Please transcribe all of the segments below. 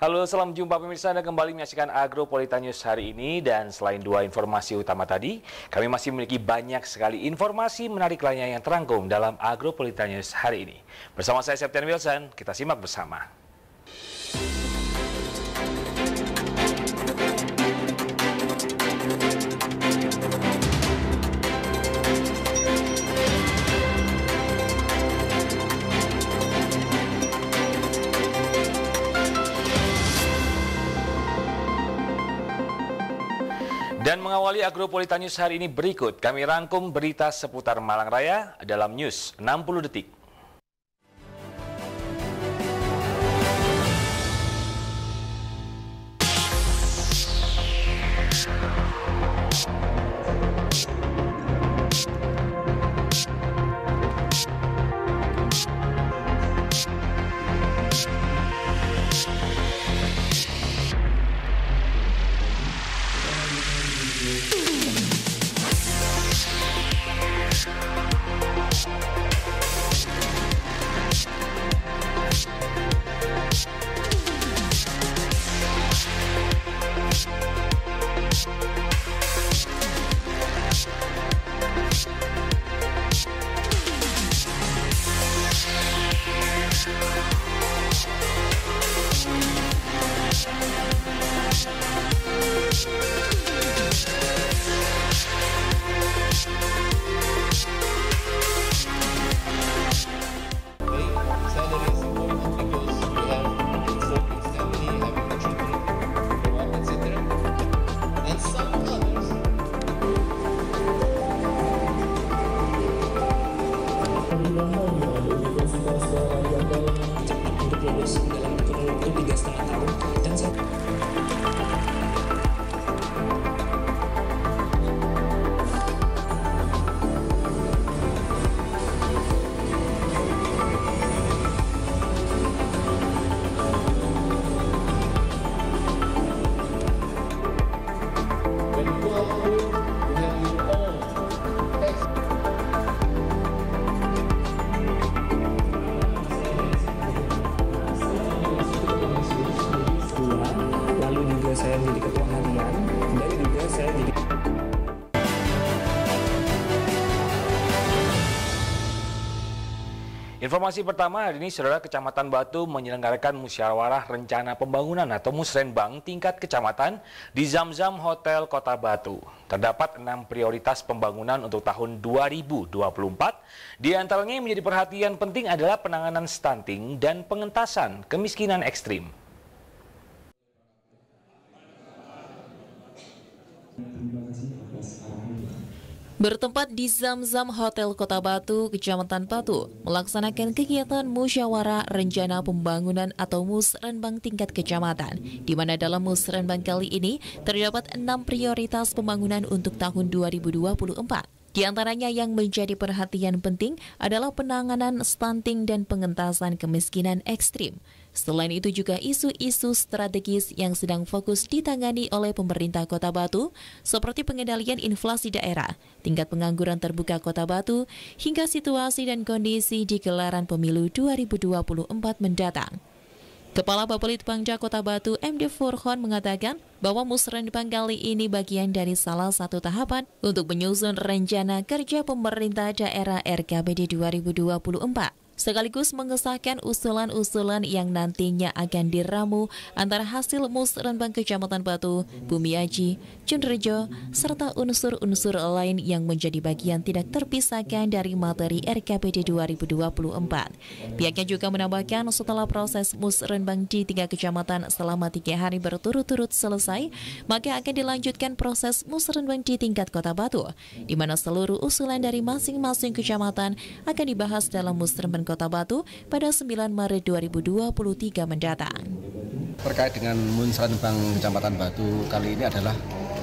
Halo, salam jumpa pemirsa, Anda kembali menyaksikan Agropolita News hari ini. Dan selain dua informasi utama tadi, kami masih memiliki banyak sekali informasi menarik lainnya yang terangkum dalam Agropolita News hari ini. Bersama saya Septian Wilson, kita simak bersama. Dan mengawali Agropolita News hari ini berikut, kami rangkum berita seputar Malang Raya dalam News 60 Detik. Informasi pertama hari ini, Saudara, Kecamatan Batu menyelenggarakan musyawarah rencana pembangunan atau musrenbang tingkat kecamatan di Zamzam Hotel Kota Batu. Terdapat 6 prioritas pembangunan untuk tahun 2024. Di antaranya yang menjadi perhatian penting adalah penanganan stunting dan pengentasan kemiskinan ekstrim. Bertempat di Zamzam Hotel Kota Batu, Kecamatan Batu, melaksanakan kegiatan musyawarah rencana pembangunan atau musrenbang tingkat kecamatan, di mana dalam musrenbang kali ini terdapat 6 prioritas pembangunan untuk tahun 2024. Di antaranya yang menjadi perhatian penting adalah penanganan stunting dan pengentasan kemiskinan ekstrim. Selain itu juga isu-isu strategis yang sedang fokus ditangani oleh pemerintah Kota Batu, seperti pengendalian inflasi daerah, tingkat pengangguran terbuka Kota Batu, hingga situasi dan kondisi di gelaran pemilu 2024 mendatang. Kepala Bapelitbangda Kota Batu MD Furhon mengatakan bahwa musrenbang kali ini bagian dari salah satu tahapan untuk menyusun rencana kerja pemerintah daerah RKPD 2024. Sekaligus mengesahkan usulan-usulan yang nantinya akan diramu antara hasil musrenbang Kecamatan Batu, Bumiaji, Junrejo, serta unsur-unsur lain yang menjadi bagian tidak terpisahkan dari materi RKPD 2024. Pihaknya juga menambahkan setelah proses musrenbang di 3 kecamatan selama 3 hari berturut-turut selesai, maka akan dilanjutkan proses musrenbang di tingkat Kota Batu, di mana seluruh usulan dari masing-masing kecamatan akan dibahas dalam musrenbang Kota Batu pada 9 Maret 2023 mendatang. Terkait dengan musrenbang Kecamatan Batu kali ini adalah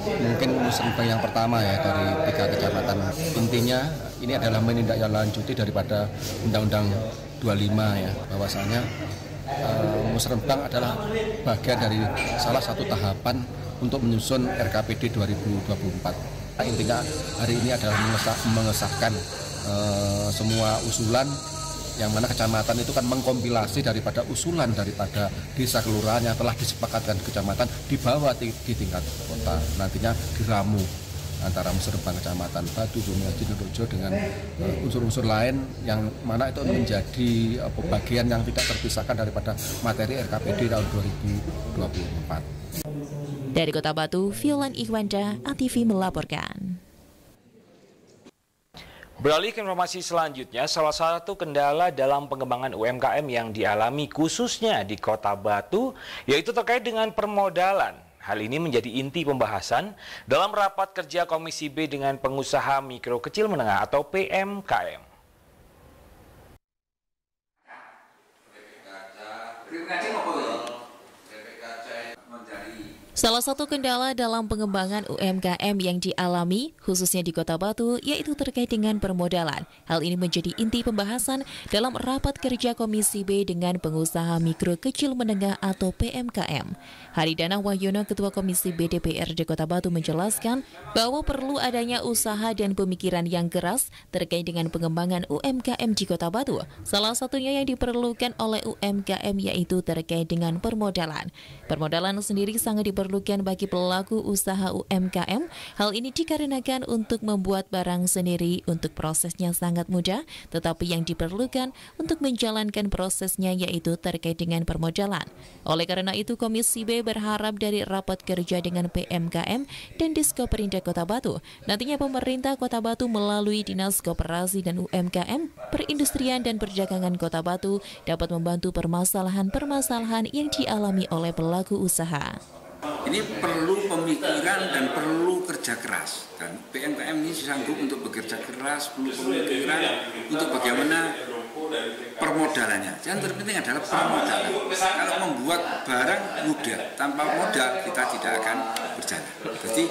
mungkin musrenbang yang pertama ya dari 3 kecamatan. Intinya ini adalah menindaklanjuti daripada Undang-Undang 25 ya, bahwasanya musrenbang adalah bagian dari salah satu tahapan untuk menyusun RKPD 2024. Intinya hari ini adalah mengesahkan semua usulan yang mana kecamatan itu kan mengkompilasi daripada usulan daripada desa kelurahan yang telah disepakatkan kecamatan dibawa di tingkat kota, nantinya diramu antara Musren Bang Kecamatan Batu, Bumiaji, Dodojo dengan unsur-unsur lain yang mana itu menjadi bagian yang tidak terpisahkan daripada materi RKPD tahun 2024. Dari Kota Batu, Violan Ikhwanda, ATV melaporkan. Beralih ke informasi selanjutnya, salah satu kendala dalam pengembangan UMKM yang dialami khususnya di Kota Batu yaitu terkait dengan permodalan. Hal ini menjadi inti pembahasan dalam rapat kerja Komisi B dengan pengusaha mikro kecil menengah atau PMKM. Salah satu kendala dalam pengembangan UMKM yang dialami, khususnya di Kota Batu, yaitu terkait dengan permodalan. Hal ini menjadi inti pembahasan dalam rapat kerja Komisi B dengan pengusaha mikro kecil menengah atau PMKM. Haridana Wahyono, Ketua Komisi B DPRD Kota Batu menjelaskan bahwa perlu adanya usaha dan pemikiran yang keras terkait dengan pengembangan UMKM di Kota Batu. Salah satunya yang diperlukan oleh UMKM yaitu terkait dengan permodalan. Permodalan sendiri sangat diperlukan bagi pelaku usaha UMKM. Hal ini dikarenakan untuk membuat barang sendiri untuk prosesnya sangat mudah, tetapi yang diperlukan untuk menjalankan prosesnya yaitu terkait dengan permodalan. Oleh karena itu, Komisi B berharap dari rapat kerja dengan PMKM dan Diskoperindak Kota Batu, nantinya pemerintah Kota Batu melalui Dinas Koperasi dan UMKM, Perindustrian dan Perdagangan Kota Batu dapat membantu permasalahan-permasalahan yang dialami oleh pelaku usaha. Ini perlu pemikiran dan perlu kerja keras, dan PMKM ini sanggup untuk bekerja keras, perlu pemikiran untuk bagaimana permodalannya. Yang terpenting adalah permodalan. Kalau membuat barang mudah, tanpa modal kita tidak akan berjalan. Jadi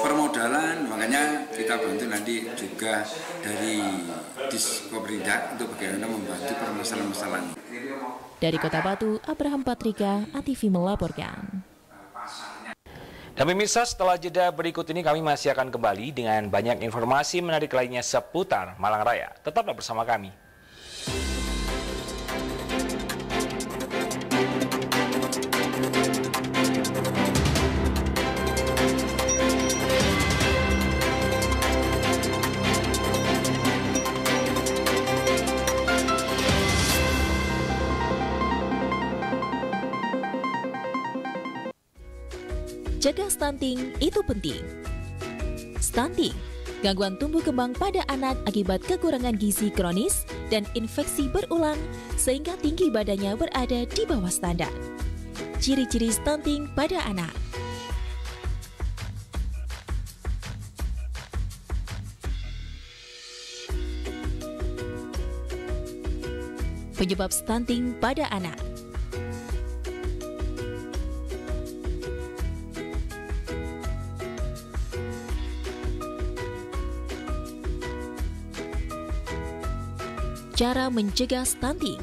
permodalan, makanya kita bantu nanti juga dari Diskoperindak untuk bagaimana membantu permasalahan-permasalahan. Dari Kota Batu, Abraham Patrika, ATV melaporkan. Dan pemirsa, setelah jeda berikut ini kami masih akan kembali dengan banyak informasi menarik lainnya seputar Malang Raya. Tetaplah bersama kami. Jaga stunting itu penting. Stunting, gangguan tumbuh kembang pada anak akibat kekurangan gizi kronis dan infeksi berulang sehingga tinggi badannya berada di bawah standar. Ciri-ciri stunting pada anak. Penyebab stunting pada anak. Cara mencegah stunting.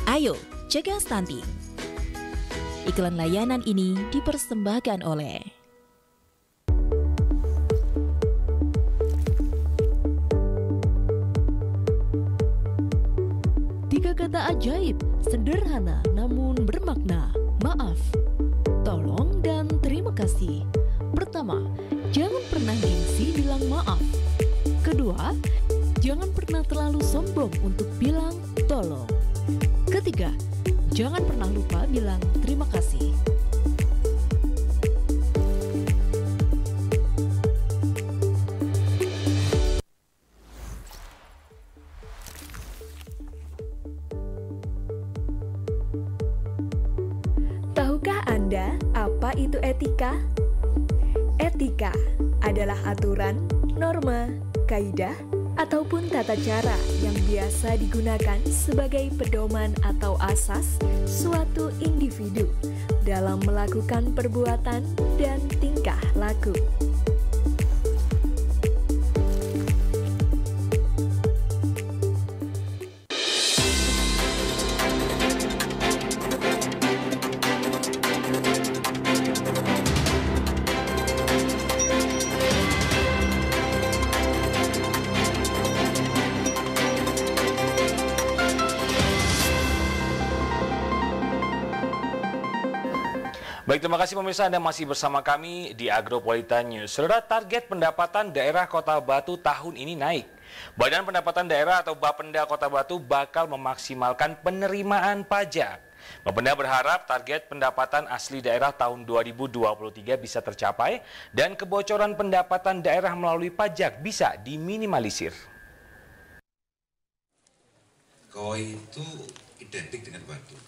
Ayo, cegah stunting. Iklan layanan ini dipersembahkan oleh tiga kata ajaib, sederhana namun bermakna. Maaf, tolong, dan terima kasih. Pertama, jangan pernah gengsi bilang maaf. Kedua, jangan pernah terlalu sombong untuk bilang tolong. Ketiga, jangan pernah lupa bilang terima kasih. Tahukah Anda apa itu etika? Etika adalah aturan, norma, kaidah, ataupun tata cara yang biasa digunakan sebagai pedoman atau asas suatu individu dalam melakukan perbuatan dan tingkah laku. Baik, terima kasih pemirsa, Anda masih bersama kami di Agropolitan News. Saudara, target pendapatan daerah Kota Batu tahun ini naik. Badan Pendapatan Daerah atau Bapenda Kota Batu bakal memaksimalkan penerimaan pajak. Bapenda berharap target pendapatan asli daerah tahun 2023 bisa tercapai dan kebocoran pendapatan daerah melalui pajak bisa diminimalisir. Koi itu identik dengan batu.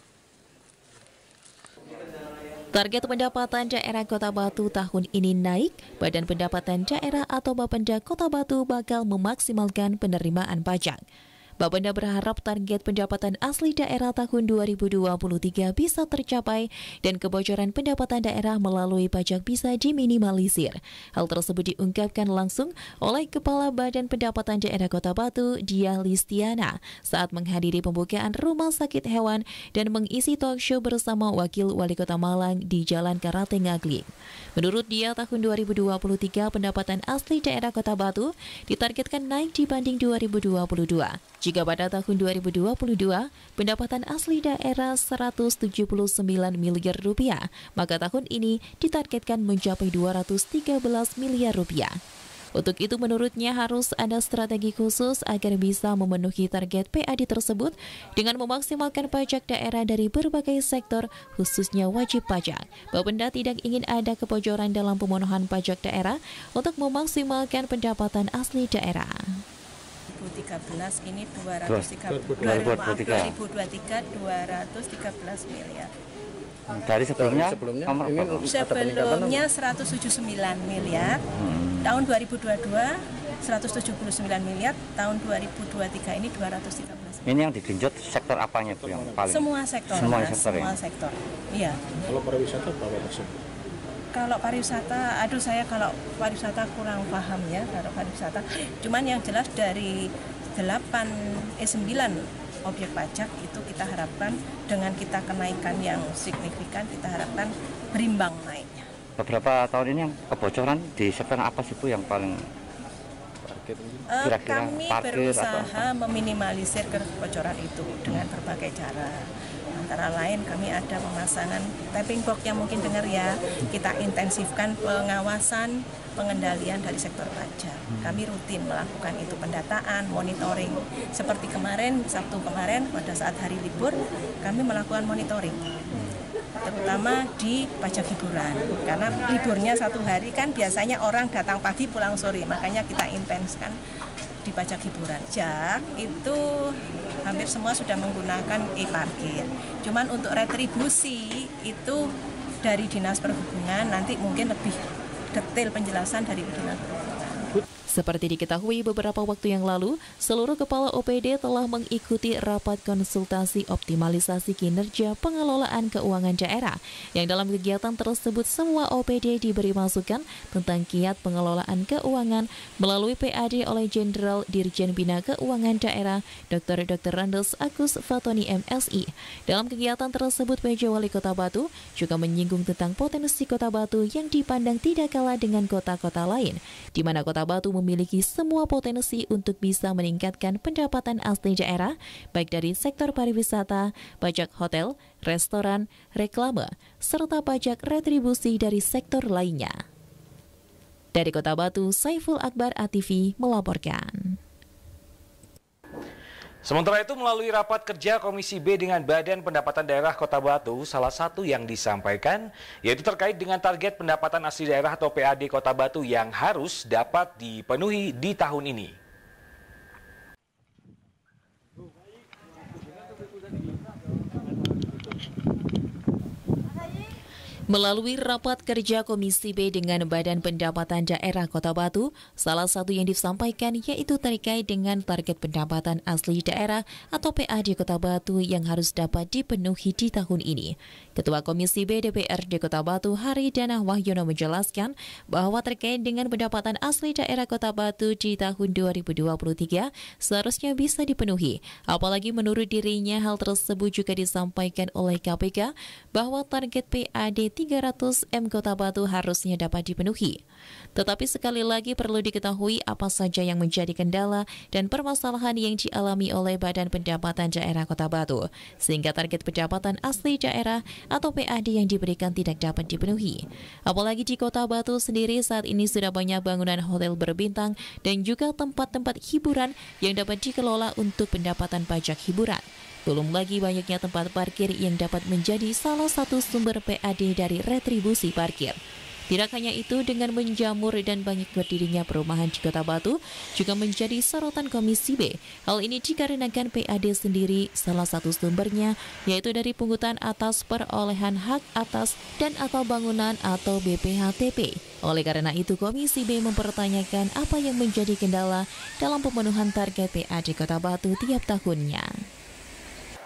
Target pendapatan daerah Kota Batu tahun ini naik. Badan Pendapatan Daerah atau Bapenda Kota Batu bakal memaksimalkan penerimaan pajak. Bapenda berharap target pendapatan asli daerah tahun 2023 bisa tercapai dan kebocoran pendapatan daerah melalui pajak bisa diminimalisir. Hal tersebut diungkapkan langsung oleh Kepala Badan Pendapatan Daerah Kota Batu, Diah Listiana, saat menghadiri pembukaan Rumah Sakit Hewan dan mengisi talk show bersama Wakil Wali Kota Malang di Jalan Karate Ngagling. Menurut dia, tahun 2023 pendapatan asli daerah Kota Batu ditargetkan naik dibanding 2022. Jika pada tahun 2022, pendapatan asli daerah 179 miliar rupiah, maka tahun ini ditargetkan mencapai 213 miliar rupiah. Untuk itu menurutnya harus ada strategi khusus agar bisa memenuhi target PAD tersebut dengan memaksimalkan pajak daerah dari berbagai sektor, khususnya wajib pajak. Bapenda tidak ingin ada kebocoran dalam pemenuhan pajak daerah untuk memaksimalkan pendapatan asli daerah. 2013 ini 2023 213 miliar. Dari sebelumnya 179 miliar. Tahun 2022 179 miliar, tahun 2023 ini 213. Ini yang digenjot sektor apanya Bu yang paling? Semua sektor. Semua sektor. Iya. Kalau pariwisata berapa persen? Kalau pariwisata, kalau pariwisata kurang paham ya kalau pariwisata. Cuman yang jelas dari 9 objek pajak itu kita harapkan dengan kita kenaikan yang signifikan, kita harapkan berimbang naiknya. Beberapa tahun ini yang kebocoran di sektor apa sih Bu yang paling kira-kira kami parkir berusaha meminimalisir kebocoran itu dengan berbagai cara. Antara lain kami ada pemasangan tapping box yang mungkin dengar ya, kita intensifkan pengawasan, pengendalian dari sektor pajak. Kami rutin melakukan itu pendataan, monitoring. Seperti kemarin, Sabtu kemarin pada saat hari libur, kami melakukan monitoring. Terutama di pajak hiburan, karena liburnya 1 hari kan biasanya orang datang pagi pulang sore, makanya kita intenskan di pajak hiburan. Pajak itu hampir semua sudah menggunakan e-parkir. Cuman untuk retribusi itu dari Dinas Perhubungan, nanti mungkin lebih detail penjelasan dari Dinas Perhubungan. Seperti diketahui beberapa waktu yang lalu, seluruh kepala OPD telah mengikuti rapat konsultasi optimalisasi kinerja pengelolaan keuangan daerah, yang dalam kegiatan tersebut semua OPD diberi masukan tentang kiat pengelolaan keuangan melalui PAD oleh Jenderal Dirjen Bina Keuangan Daerah Dr. Randes Agus Fatoni MSI. Dalam kegiatan tersebut, PJ Wali Kota Batu juga menyinggung tentang potensi Kota Batu yang dipandang tidak kalah dengan kota-kota lain, di mana Kota Batu memiliki semua potensi untuk bisa meningkatkan pendapatan asli daerah, baik dari sektor pariwisata, pajak hotel, restoran, reklame, serta pajak retribusi dari sektor lainnya. Dari Kota Batu, Saiful Akbar ATV melaporkan. Sementara itu, melalui rapat kerja Komisi B dengan Badan Pendapatan Daerah Kota Batu, salah satu yang disampaikan yaitu terkait dengan target pendapatan asli daerah atau PAD Kota Batu yang harus dapat dipenuhi di tahun ini. Melalui rapat kerja Komisi B dengan Badan Pendapatan Daerah Kota Batu, salah satu yang disampaikan yaitu terkait dengan target pendapatan asli daerah atau PAD Kota Batu yang harus dapat dipenuhi di tahun ini. Ketua Komisi B DPRD Kota Batu, Haridana Wahyono, menjelaskan bahwa terkait dengan pendapatan asli daerah Kota Batu di tahun 2023 seharusnya bisa dipenuhi. Apalagi menurut dirinya hal tersebut juga disampaikan oleh KPK bahwa target PAD 300 M Kota Batu harusnya dapat dipenuhi. Tetapi sekali lagi perlu diketahui apa saja yang menjadi kendala dan permasalahan yang dialami oleh Badan Pendapatan Daerah Kota Batu, sehingga target pendapatan asli daerah atau PAD yang diberikan tidak dapat dipenuhi. Apalagi di Kota Batu sendiri saat ini sudah banyak bangunan hotel berbintang dan juga tempat-tempat hiburan yang dapat dikelola untuk pendapatan pajak hiburan. Belum lagi banyaknya tempat parkir yang dapat menjadi salah satu sumber PAD dari retribusi parkir. Tidak hanya itu, dengan menjamur dan banyak berdirinya perumahan di Kota Batu juga menjadi sorotan Komisi B. Hal ini dikarenakan PAD sendiri salah satu sumbernya yaitu dari pungutan atas perolehan hak atas dan atau bangunan atau BPHTP. Oleh karena itu, Komisi B mempertanyakan apa yang menjadi kendala dalam pemenuhan target PAD Kota Batu tiap tahunnya.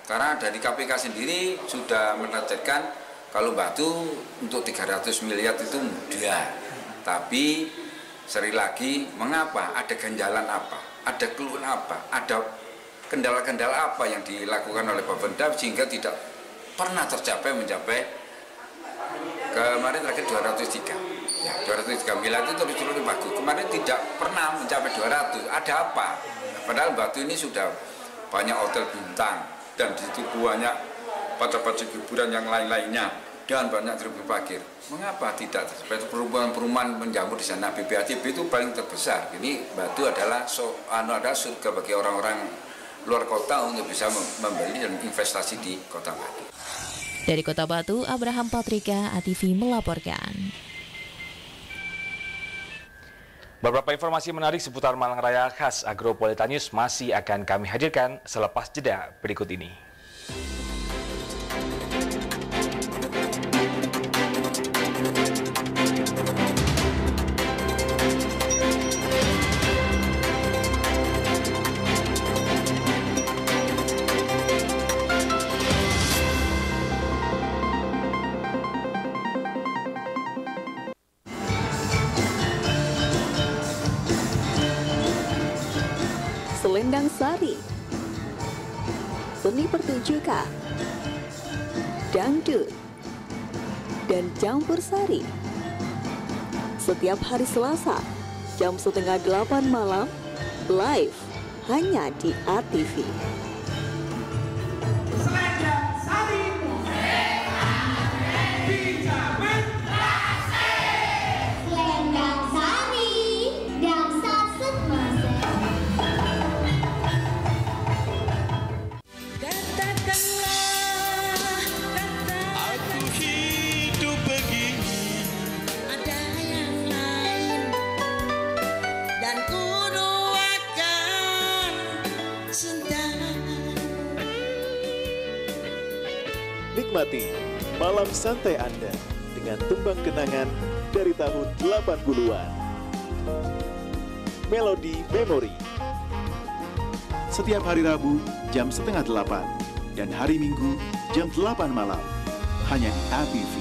Karena dari KPK sendiri sudah menargetkan kalau Batu untuk 300 miliar itu mudah. Tapi sekali lagi, mengapa? Ada ganjalan apa? Ada keluhan apa? Ada kendala-kendala apa yang dilakukan oleh Bapenda sehingga tidak pernah mencapai kemarin terakhir 203. Ya, 203 miliar itu terus bagus. Kemarin tidak pernah mencapai 200. Ada apa? Padahal Batu ini sudah banyak hotel bintang. Dan di situ banyak pajak hiburan yang lain-lainnya dan banyak tribun parkir. Mengapa tidak? Seperti perumahan menjamur di sana, BPHTB itu paling terbesar. Ini Batu adalah surga bagi orang-orang luar kota untuk bisa membeli dan investasi di Kota Batu. Dari Kota Batu, Abraham Patrika, ATV melaporkan. Beberapa informasi menarik seputar Malang Raya khas Agropolitan News masih akan kami hadirkan selepas jeda berikut ini. Selendang Sari, seni pertunjukan, dangdut, dan campur sari. Setiap hari Selasa, jam 7:30 malam, live hanya di ATV. Selendang Sari, Selendang Sari, dansa semasa. Nikmati malam santai Anda dengan tembang kenangan dari tahun 80-an. Melodi Memori. Setiap hari Rabu jam 7:30 dan hari Minggu jam 8 malam. Hanya di ATV.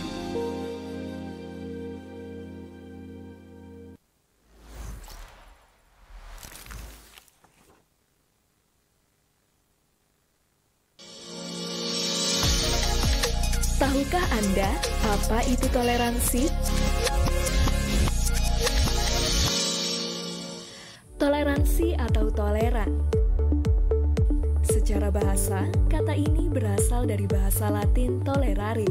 Tahukah Anda apa itu toleransi? Toleransi atau toleran. Secara bahasa, kata ini berasal dari bahasa Latin tolerare,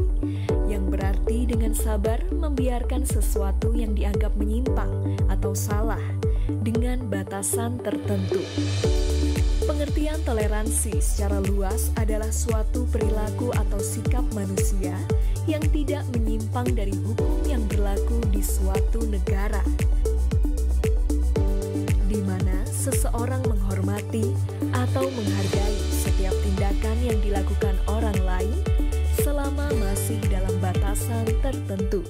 yang berarti dengan sabar membiarkan sesuatu yang dianggap menyimpang atau salah dengan batasan tertentu. Pengertian toleransi secara luas adalah suatu perilaku atau sikap manusia yang tidak menyimpang dari hukum yang berlaku di suatu negara, di mana seseorang menghormati atau menghargai setiap tindakan yang dilakukan orang lain selama masih dalam batasan tertentu.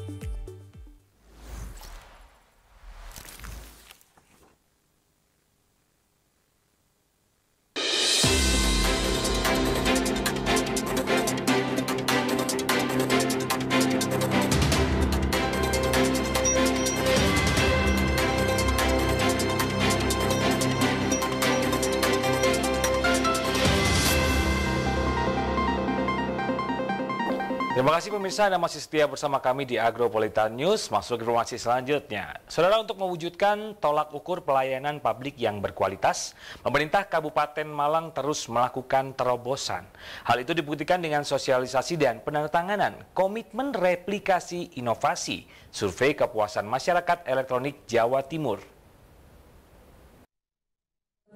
Terima kasih pemirsa, Anda masih setia bersama kami di Agropolitan News. Masuk ke informasi selanjutnya. Saudara, untuk mewujudkan tolak ukur pelayanan publik yang berkualitas, pemerintah Kabupaten Malang terus melakukan terobosan. Hal itu dibuktikan dengan sosialisasi dan penandatanganan komitmen replikasi inovasi survei kepuasan masyarakat elektronik Jawa Timur.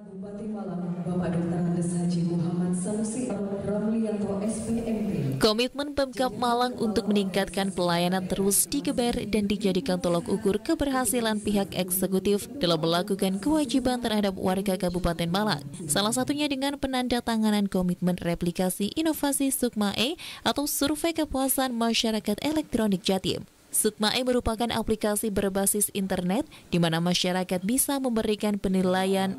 Bupati Malang, Bapak Dr. Andes Haji Muhammad Sanusi Ramlianto SPMP. Komitmen Pemkab Malang untuk meningkatkan pelayanan terus digeber dan dijadikan tolak ukur keberhasilan pihak eksekutif dalam melakukan kewajiban terhadap warga Kabupaten Malang. Salah satunya dengan penandatanganan komitmen replikasi inovasi SUKMA-E atau Survei Kepuasan Masyarakat Elektronik Jatim. SUKMA-E merupakan aplikasi berbasis internet di mana masyarakat bisa memberikan penilaian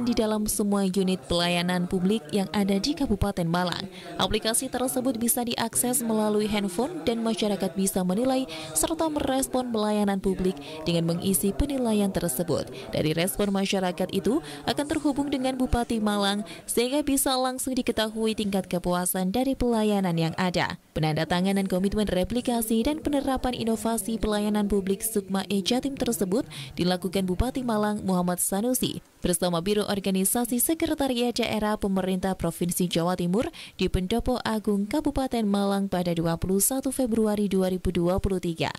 di dalam semua unit pelayanan publik yang ada di Kabupaten Malang. Aplikasi tersebut bisa diakses melalui handphone dan masyarakat bisa menilai serta merespon pelayanan publik dengan mengisi penilaian tersebut. Dari respon masyarakat itu akan terhubung dengan Bupati Malang sehingga bisa langsung diketahui tingkat kepuasan dari pelayanan yang ada. Penandatanganan komitmen replikasi dan penerapan inovasi pelayanan publik SUKMA-E Jatim tersebut dilakukan Bupati Malang Muhammad Sanusi bersama Biro Organisasi Sekretariat Daerah Pemerintah Provinsi Jawa Timur di Pendopo Agung Kabupaten Malang pada 21 Februari 2023.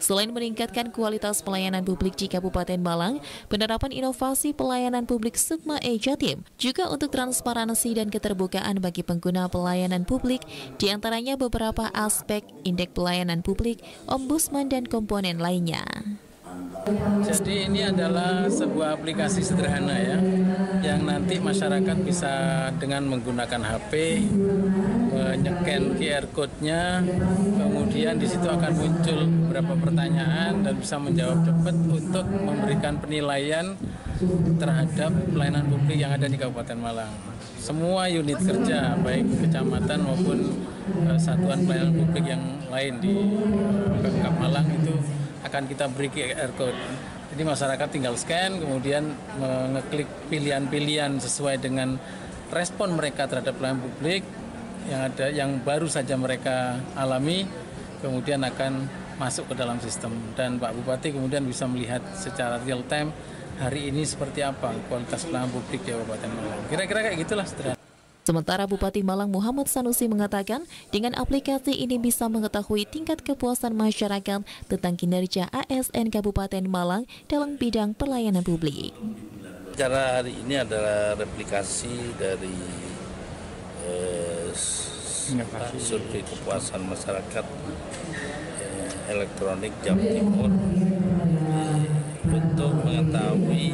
Selain meningkatkan kualitas pelayanan publik di Kabupaten Malang, penerapan inovasi pelayanan publik SUKMA-E Jatim juga untuk transparansi dan keterbukaan bagi pengguna pelayanan publik, diantaranya beberapa aspek indeks pelayanan publik, ombudsman, dan komponen lainnya. Jadi ini adalah sebuah aplikasi sederhana ya, yang nanti masyarakat bisa dengan menggunakan HP menyekan QR code-nya, kemudian di situ akan muncul beberapa pertanyaan dan bisa menjawab cepat untuk memberikan penilaian terhadap pelayanan publik yang ada di Kabupaten Malang. Semua unit kerja baik kecamatan maupun satuan pelayanan publik yang lain di Pemkab Malang itu akan kita beri QR code. Jadi masyarakat tinggal scan, kemudian mengeklik pilihan-pilihan sesuai dengan respon mereka terhadap pelayanan publik yang baru saja mereka alami, kemudian akan masuk ke dalam sistem. Dan Pak Bupati kemudian bisa melihat secara real time hari ini seperti apa kualitas pelayanan publik di Kabupaten Malang. Kira-kira kayak gitulah sederhana. Sementara Bupati Malang Muhammad Sanusi mengatakan dengan aplikasi ini bisa mengetahui tingkat kepuasan masyarakat tentang kinerja ASN Kabupaten Malang dalam bidang pelayanan publik. Cara hari ini adalah replikasi dari survei kepuasan masyarakat elektronik Jawa Timur untuk mengetahui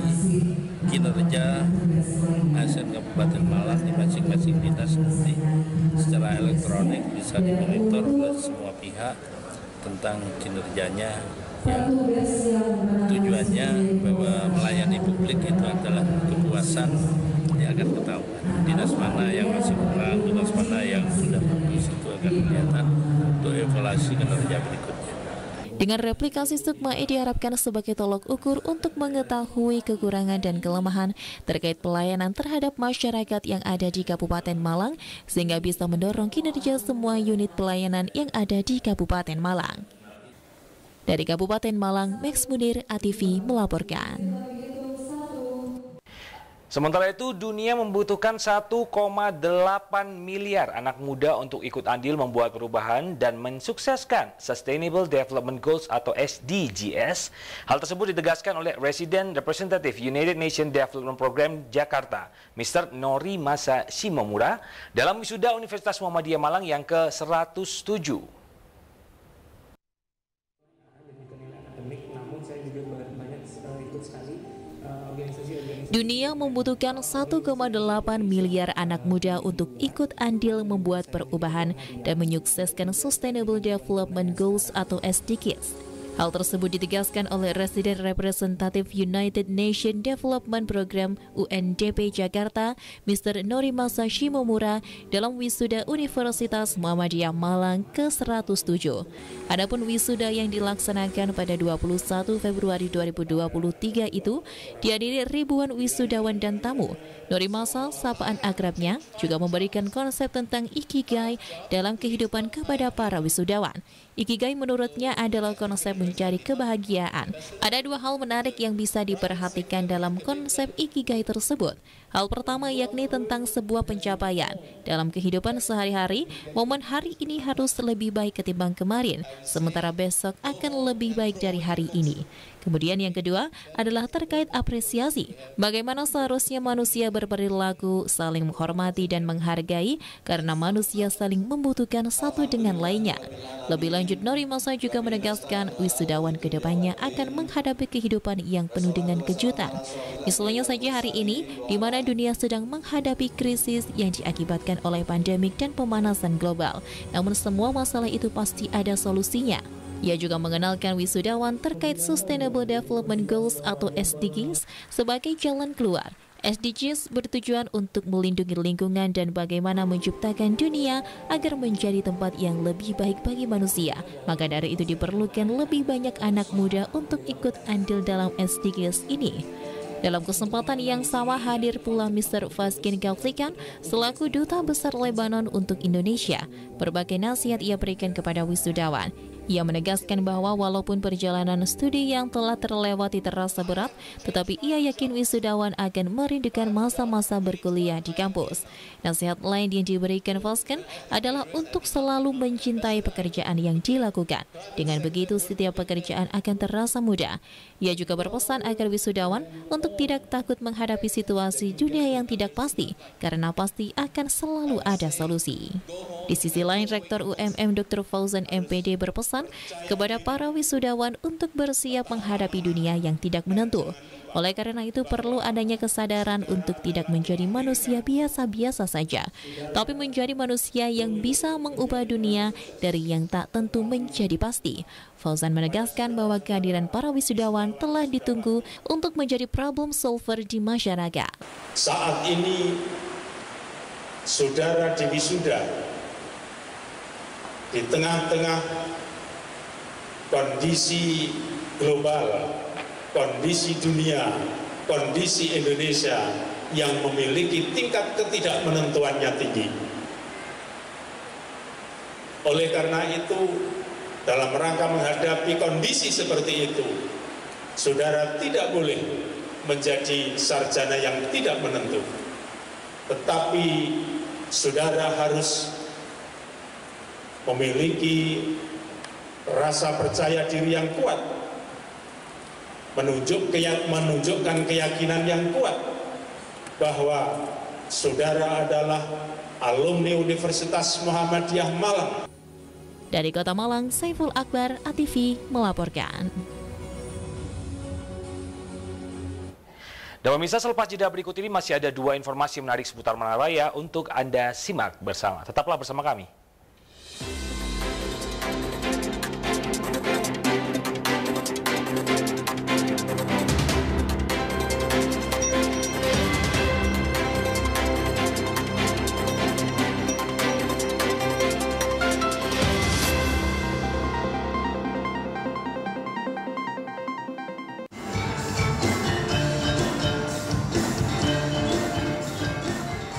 kinerja ASN Kabupaten Malang di masing-masing dinas nanti secara elektronik bisa dimonitor oleh semua pihak tentang kinerjanya, yang tujuannya bahwa melayani publik itu adalah kepuasan yang akan ketahuan. Dinas mana yang masih kurang, dinas mana yang sudah bagus, itu akan kelihatan untuk evaluasi kinerja berikutnya. Dengan replikasi SUKMA-E diharapkan sebagai tolak ukur untuk mengetahui kekurangan dan kelemahan terkait pelayanan terhadap masyarakat yang ada di Kabupaten Malang, sehingga bisa mendorong kinerja semua unit pelayanan yang ada di Kabupaten Malang. Dari Kabupaten Malang, Max Munir, ATV melaporkan. Sementara itu, dunia membutuhkan 1,8 miliar anak muda untuk ikut andil membuat perubahan dan mensukseskan Sustainable Development Goals atau SDGs. Hal tersebut ditegaskan oleh Resident Representative United Nations Development Program Jakarta, Mr. Nori Masa Shimomura, dalam wisuda Universitas Muhammadiyah Malang yang ke-107. Dunia membutuhkan 1,8 miliar anak muda untuk ikut andil membuat perubahan dan menyukseskan Sustainable Development Goals atau SDGs. Hal tersebut ditegaskan oleh Residen Representatif United Nations Development Program UNDP Jakarta, Mr. Norimasa Shimomura dalam wisuda Universitas Muhammadiyah Malang ke-107. Adapun wisuda yang dilaksanakan pada 21 Februari 2023 itu dihadiri ribuan wisudawan dan tamu. Norimasa, sapaan akrabnya, juga memberikan konsep tentang Ikigai dalam kehidupan kepada para wisudawan. Ikigai menurutnya adalah konsep mencari kebahagiaan. Ada dua hal menarik yang bisa diperhatikan dalam konsep Ikigai tersebut. Hal pertama yakni tentang sebuah pencapaian. Dalam kehidupan sehari-hari, momen hari ini harus lebih baik ketimbang kemarin, sementara besok akan lebih baik dari hari ini. Kemudian yang kedua adalah terkait apresiasi. Bagaimana seharusnya manusia berperilaku, saling menghormati dan menghargai karena manusia saling membutuhkan satu dengan lainnya. Lebih lanjut, Norimasa juga menegaskan wisudawan kedepannya akan menghadapi kehidupan yang penuh dengan kejutan. Misalnya saja hari ini, di mana dunia sedang menghadapi krisis yang diakibatkan oleh pandemik dan pemanasan global. Namun semua masalah itu pasti ada solusinya. Ia juga mengenalkan wisudawan terkait Sustainable Development Goals atau SDGs sebagai jalan keluar. SDGs bertujuan untuk melindungi lingkungan dan bagaimana menciptakan dunia agar menjadi tempat yang lebih baik bagi manusia. Maka dari itu diperlukan lebih banyak anak muda untuk ikut andil dalam SDGs ini. Dalam kesempatan yang sama hadir pula Mr. Vaskin Gaflikan selaku Duta Besar Lebanon untuk Indonesia. Berbagai nasihat ia berikan kepada wisudawan. Ia menegaskan bahwa walaupun perjalanan studi yang telah terlewati terasa berat, tetapi ia yakin wisudawan akan merindukan masa-masa berkuliah di kampus. Nasihat lain yang diberikan Vaskin adalah untuk selalu mencintai pekerjaan yang dilakukan. Dengan begitu, setiap pekerjaan akan terasa mudah. Ia juga berpesan agar wisudawan untuk tidak takut menghadapi situasi dunia yang tidak pasti, karena pasti akan selalu ada solusi. Di sisi lain, Rektor UMM Dr. Fauzan MPD berpesan kepada para wisudawan untuk bersiap menghadapi dunia yang tidak menentu. Oleh karena itu perlu adanya kesadaran untuk tidak menjadi manusia biasa-biasa saja, tapi menjadi manusia yang bisa mengubah dunia dari yang tak tentu menjadi pasti. Fauzan menegaskan bahwa kehadiran para wisudawan telah ditunggu untuk menjadi problem solver di masyarakat. Saat ini saudara di wisuda di tengah-tengah kondisi global, kondisi dunia, kondisi Indonesia yang memiliki tingkat ketidakmenentuannya tinggi. Oleh karena itu, dalam rangka menghadapi kondisi seperti itu, saudara tidak boleh menjadi sarjana yang tidak menentu. Tetapi saudara harus memiliki rasa percaya diri yang kuat, menunjukkan keyakinan yang kuat bahwa saudara adalah alumni Universitas Muhammadiyah Malang. Dari Kota Malang, Saiful Akbar, ATV melaporkan. Dan pemirsa, selepas jeda berikut ini masih ada dua informasi menarik seputar Malang Raya untuk Anda simak bersama. Tetaplah bersama kami.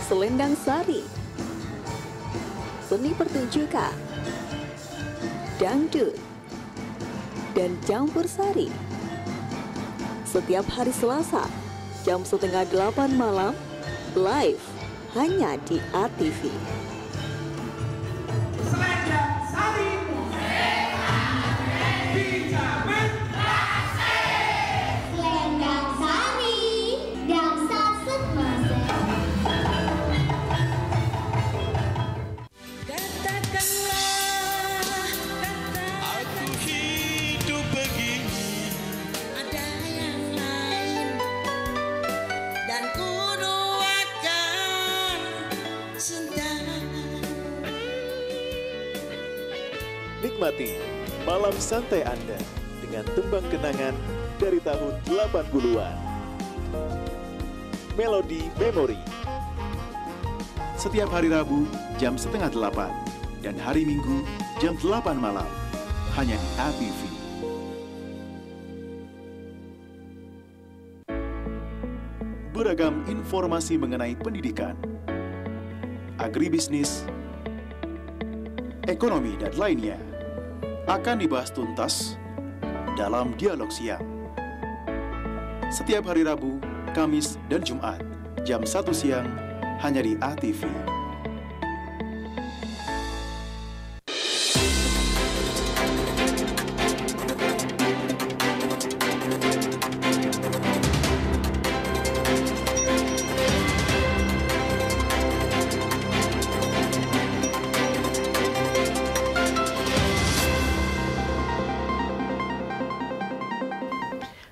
Selendang Sari, seni pertunjukan, dangdut, dan campur sari. Setiap hari Selasa, jam 7:30 malam, live hanya di ATV. Selendang Sari, Selendang Sari, Dansa Setmasa. Nikmati malam santai Anda dengan tembang kenangan dari tahun 80-an. Melodi Memori. Setiap hari Rabu jam 7:30 dan hari Minggu jam 8 malam. Hanya di ATV. Beragam informasi mengenai pendidikan, agribisnis, ekonomi, dan lainnya akan dibahas tuntas dalam Dialog Siang. Setiap hari Rabu, Kamis, dan Jumat, jam 1 siang, hanya di ATV.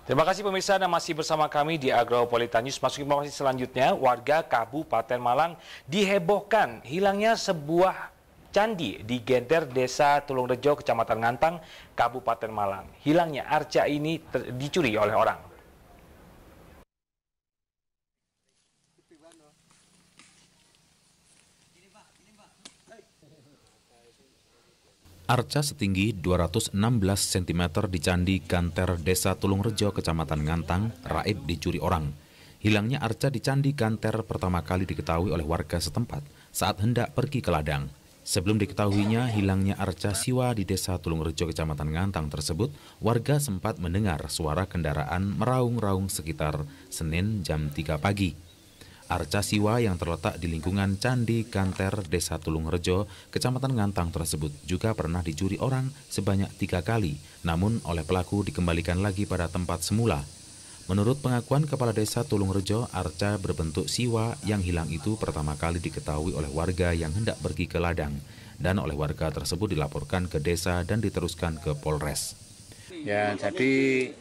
Terima kasih pemirsa dan masih bersama kami di Agropolitan News. Masuk informasi selanjutnya, warga Kabupaten Malang dihebohkan hilangnya sebuah candi di Genter, Desa Tulungrejo, Kecamatan Ngantang, Kabupaten Malang. Hilangnya arca ini dicuri oleh orang. Arca setinggi 216 cm di Candi Ganter, Desa Tulungrejo, Kecamatan Ngantang, raib dicuri orang. Hilangnya arca di Candi Ganter pertama kali diketahui oleh warga setempat saat hendak pergi ke ladang. Sebelum diketahuinya hilangnya arca siwa di Desa Tulungrejo, Kecamatan Ngantang tersebut, warga sempat mendengar suara kendaraan meraung-raung sekitar Senin jam 3 pagi. Arca siwa yang terletak di lingkungan Candi Ganter, Desa Tulungrejo, Kecamatan Ngantang tersebut juga pernah dicuri orang sebanyak 3 kali, namun oleh pelaku dikembalikan lagi pada tempat semula. Menurut pengakuan Kepala Desa Tulungrejo, arca berbentuk siwa yang hilang itu pertama kali diketahui oleh warga yang hendak pergi ke ladang, dan oleh warga tersebut dilaporkan ke desa dan diteruskan ke Polres. Ya, jadi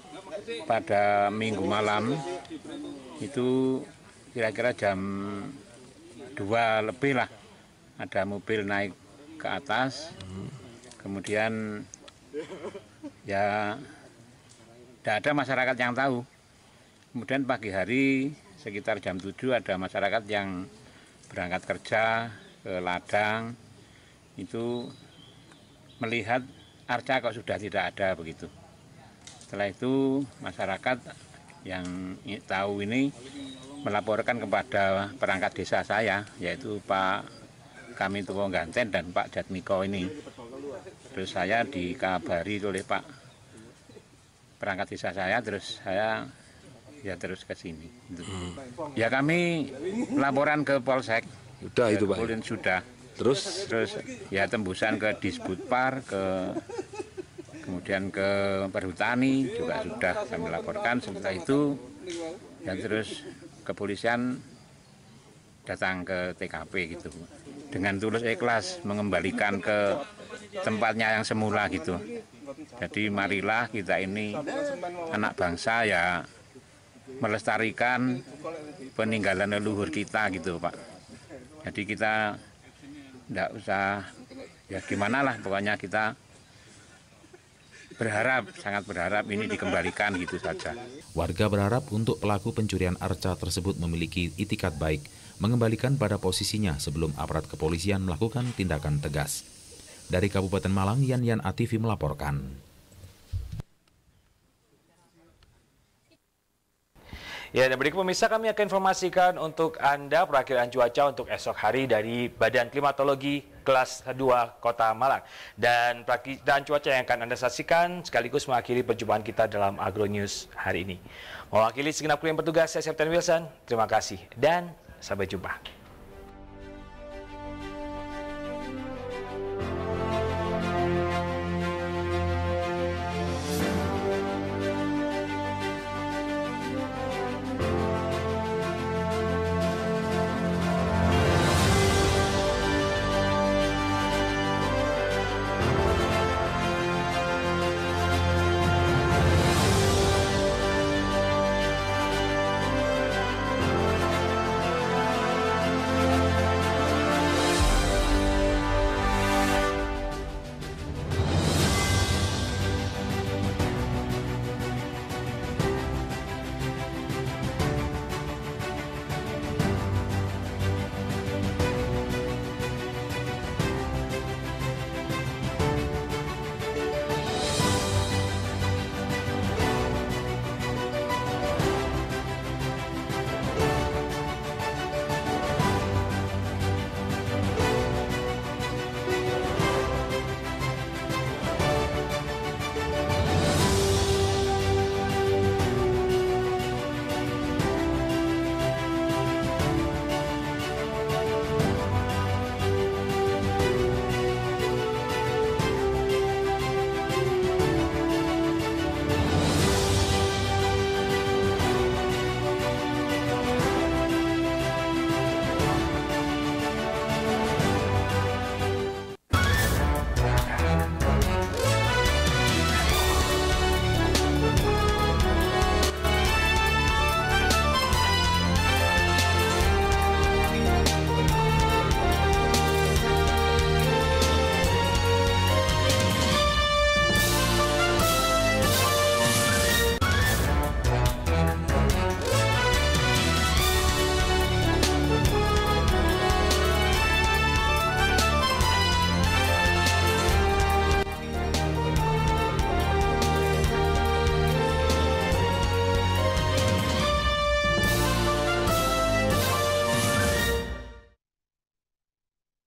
pada minggu malam itu kira-kira jam 2 lebih lah, ada mobil naik ke atas, kemudian ya tidak ada masyarakat yang tahu. Kemudian pagi hari sekitar jam 7 ada masyarakat yang berangkat kerja ke ladang, itu melihat arca kok sudah tidak ada begitu. Setelah itu masyarakat yang tahu ini melaporkan kepada perangkat desa saya, yaitu Pak Kami Tuwo Ganten dan Pak Jatmiko ini. Terus saya dikabari oleh Pak perangkat desa saya, terus saya ya terus ke sini. Ya kami laporan ke Polsek. Sudah itu Pak? Sudah. Terus ya tembusan ke Disbudpar, kemudian ke Perhutani juga sudah kami laporkan. Setelah itu ya terus kepolisian datang ke TKP gitu, dengan tulus ikhlas mengembalikan ke tempatnya yang semula gitu. Jadi marilah kita ini anak bangsa ya melestarikan peninggalan leluhur kita gitu Pak. Jadi kita tidak usah ya gimana lah, pokoknya kita berharap, sangat berharap ini dikembalikan gitu saja. Warga berharap untuk pelaku pencurian arca tersebut memiliki itikat baik, mengembalikan pada posisinya sebelum aparat kepolisian melakukan tindakan tegas. Dari Kabupaten Malang, Yan ATV melaporkan. Ya, dan berikut pemirsa kami akan informasikan untuk Anda perakiraan cuaca untuk esok hari dari Badan Klimatologi kelas 2 Kota Malang. Dan perakiraan cuaca yang akan Anda saksikan sekaligus mengakhiri perjumpaan kita dalam Agro News hari ini. Mewakili segenap kru yang bertugas, saya Septian Wilson, terima kasih dan sampai jumpa.